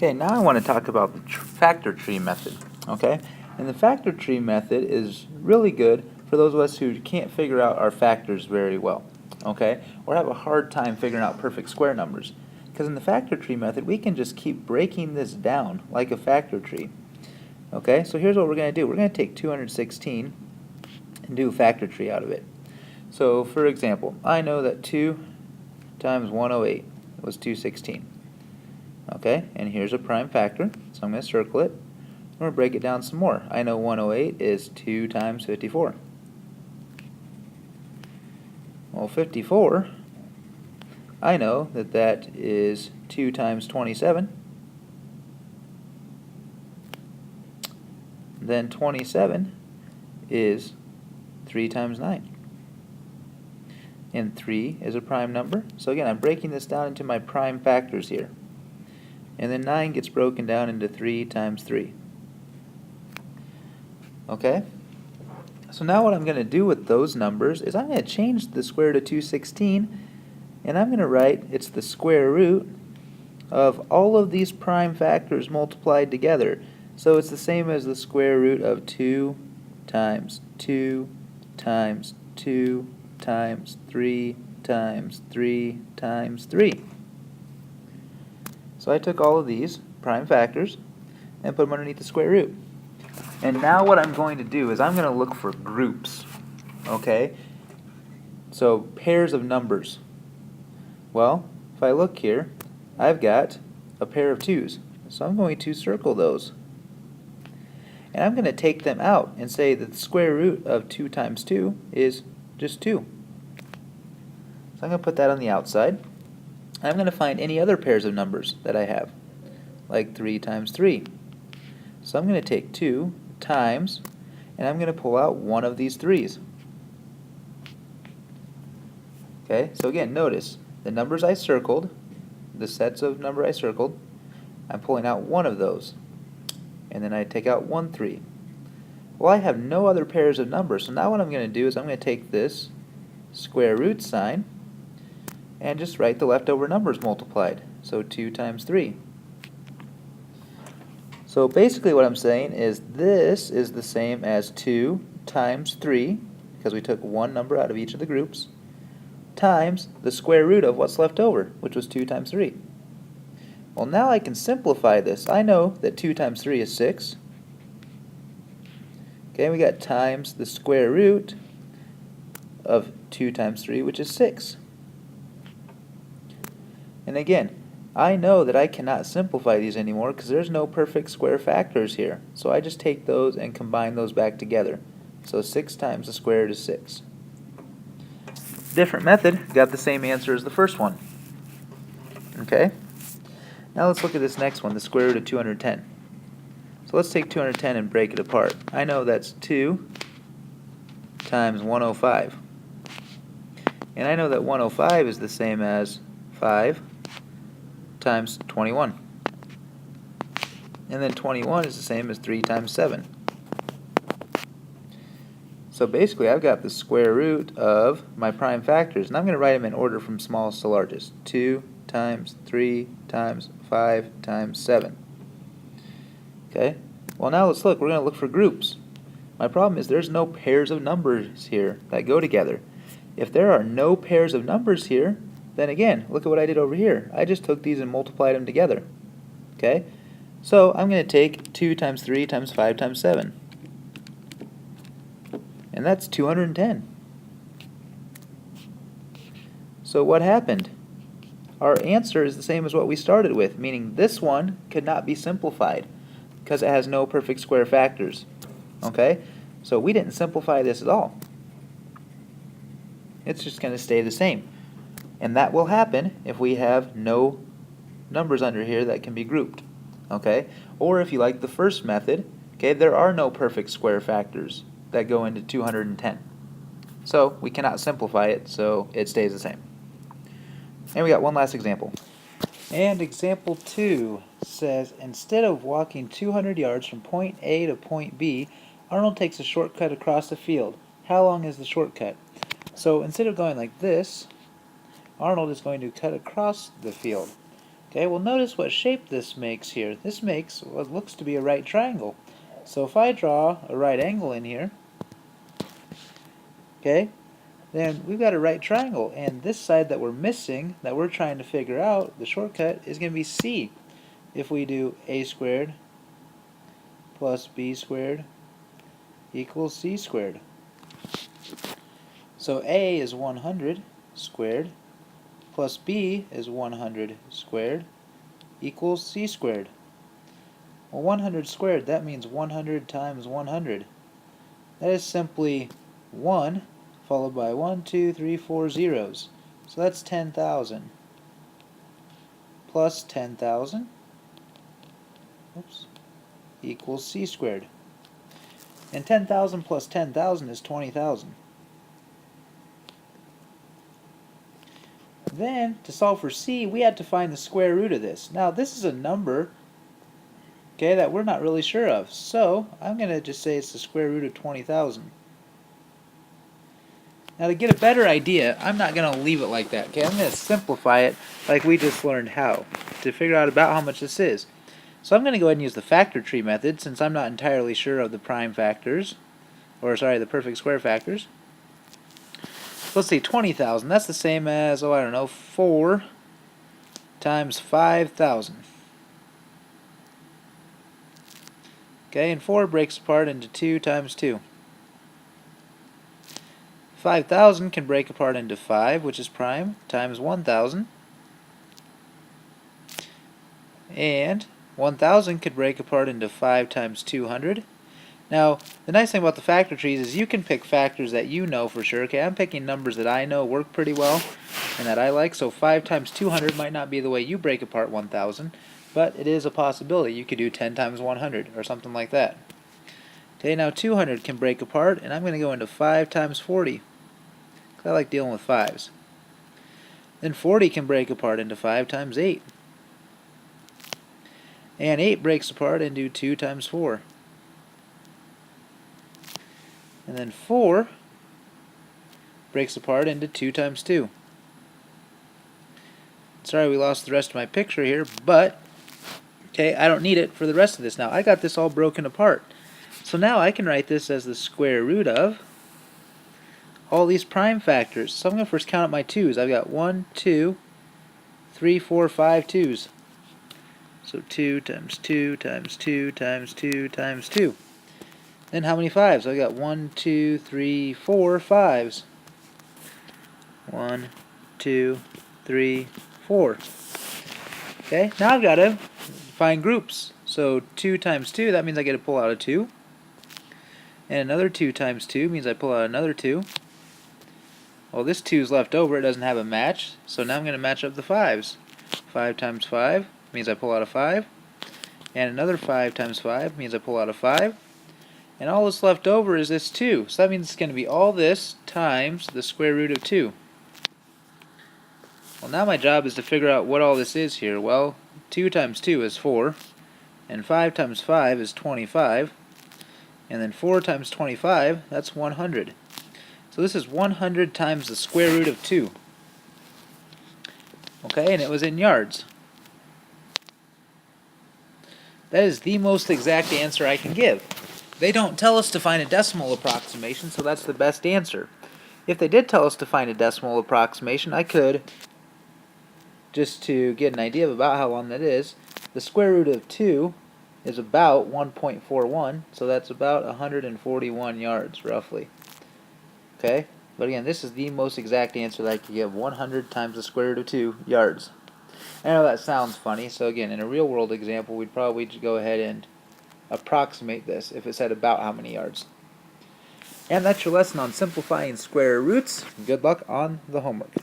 Okay, now I want to talk about the factor tree method, okay? And the factor tree method is really good for those of us who can't figure out our factors very well, okay? Or have a hard time figuring out perfect square numbers. Because in the factor tree method, we can just keep breaking this down like a factor tree. Okay, so here's what we're going to do. We're going to take 216 and do a factor tree out of it. So, for example, I know that 2 times 108 was 216. Okay, and here's a prime factor, so I'm going to circle it. I'm going to break it down some more. I know 108 is 2 times 54. Well, 54, I know that that is 2 times 27. Then 27 is 3 times 9. And 3 is a prime number. So again, I'm breaking this down into my prime factors here. And then 9 gets broken down into 3 times 3. Okay? So now what I'm going to do with those numbers is I'm going to change the square root of 216, and I'm going to write it's the square root of all of these prime factors multiplied together. So it's the same as the square root of 2 times 2 times 2 times 3 times 3 times 3. So I took all of these prime factors and put them underneath the square root. And now what I'm going to do is I'm going to look for groups. Okay? So pairs of numbers. Well, if I look here, I've got a pair of 2's. So I'm going to circle those. And I'm going to take them out and say that the square root of 2 times 2 is just 2. So I'm going to put that on the outside. I'm going to find any other pairs of numbers that I have, like 3 times 3. So I'm going to take 2 times, and I'm going to pull out one of these 3's. Okay, so again, notice the numbers I circled, the sets of number I circled, I'm pulling out one of those. And then I take out 1 3. Well, I have no other pairs of numbers, so now what I'm going to do is I'm going to take this square root sign and just write the leftover numbers multiplied. So 2 times 3. So basically what I'm saying is this is the same as 2 times 3, because we took one number out of each of the groups, times the square root of what's left over, which was 2 times 3. Well, now I can simplify this. I know that 2 times 3 is 6. Okay, we got times the square root of 2 times 3, which is 6. And again, I know that I cannot simplify these anymore because there's no perfect square factors here. So I just take those and combine those back together. So 6 times the square root is 6. Different method, got the same answer as the first one. Okay? Now let's look at this next one, the square root of 210. So let's take 210 and break it apart. I know that's 2 times 105. And I know that 105 is the same as 5 times 21. And then 21 is the same as 3 times 7. So basically I've got the square root of my prime factors, and I'm going to write them in order from smallest to largest. 2 times 3 times 5 times 7. Okay? Well, now let's look. We're going to look for groups. My problem is there's no pairs of numbers here that go together. If there are no pairs of numbers here, then again, look at what I did over here. I just took these and multiplied them together. Okay? So I'm going to take 2 times 3 times 5 times 7. And that's 210. So what happened? Our answer is the same as what we started with, meaning this one could not be simplified because it has no perfect square factors. Okay? So we didn't simplify this at all. It's just going to stay the same. And that will happen if we have no numbers under here that can be grouped. Okay? Or if you like the first method, okay, there are no perfect square factors that go into 210. So we cannot simplify it, so it stays the same. And we got one last example. And example 2 says, instead of walking 200 yards from point A to point B, Arnold takes a shortcut across the field. How long is the shortcut? So instead of going like this, Arnold is going to cut across the field. Okay, well notice what shape this makes here. This makes what looks to be a right triangle. So if I draw a right angle in here, okay, then we've got a right triangle, and this side that we're missing, that we're trying to figure out, the shortcut, is going to be C. If we do a squared plus b squared equals c squared. So a is 100 squared plus b is 100 squared equals c squared. Well, 100 squared, that means 100 times 100. That is simply 1 followed by 1, 2, 3, 4 zeros. So that's 10,000 plus 10,000 equals c squared. And 10,000 plus 10,000 is 20,000. Then, to solve for c, we had to find the square root of this. Now, this is a number, okay, that we're not really sure of. So, I'm going to just say it's the square root of 20,000. Now, to get a better idea, I'm not going to leave it like that, okay? I'm going to simplify it like we just learned how, to figure out about how much this is. So I'm going to go ahead and use the factor tree method, since I'm not entirely sure of the prime factors, or sorry, the perfect square factors. Let's see, 20,000, that's the same as, oh, I don't know, 4 times 5,000. Okay, and 4 breaks apart into 2 times 2. 5,000 can break apart into 5, which is prime, times 1,000. And 1,000 could break apart into 5 times 200. Now, the nice thing about the factor trees is you can pick factors that you know for sure. Okay, I'm picking numbers that I know work pretty well and that I like. So 5 times 200 might not be the way you break apart 1,000, but it is a possibility. You could do 10 times 100 or something like that. Okay, now 200 can break apart, and I'm going to go into 5 times 40. I like dealing with 5s. Then 40 can break apart into 5 times 8. And 8 breaks apart into 2 times 4. And then 4 breaks apart into 2 times 2. Sorry we lost the rest of my picture here, but okay, I don't need it for the rest of this now. I got this all broken apart. So now I can write this as the square root of all these prime factors. So I'm going to first count up my 2's. I've got 1, 2, 3, 4, 5 2's. So 2 times 2 times 2 times 2 times 2. Then how many 5's? I've got 1, 2, 3, 4 5's. 1, 2, 3, 4. Okay, now I've got to find groups. So 2 times 2, that means I get to pull out a 2. And another 2 times 2 means I pull out another 2. Well, this 2 is left over, it doesn't have a match, so now I'm going to match up the 5's. 5 times 5 means I pull out a 5. And another 5 times 5 means I pull out a 5. And all that's left over is this 2. So that means it's going to be all this times the square root of 2. Well, now my job is to figure out what all this is here. Well, 2 times 2 is 4. And 5 times 5 is 25. And then 4 times 25, that's 100. So this is 100 times the square root of 2. Okay, and it was in yards. That is the most exact answer I can give. They don't tell us to find a decimal approximation, so that's the best answer. If they did tell us to find a decimal approximation, I could, just to get an idea of about how long that is, the square root of 2 is about 1.41, so that's about 141 yards, roughly. Okay, but again, this is the most exact answer that I could give, 100 times the square root of 2 yards. I know that sounds funny, so again, in a real world example, we'd probably just go ahead and approximate this if it said about how many yards. And that's your lesson on simplifying square roots. Good luck on the homework.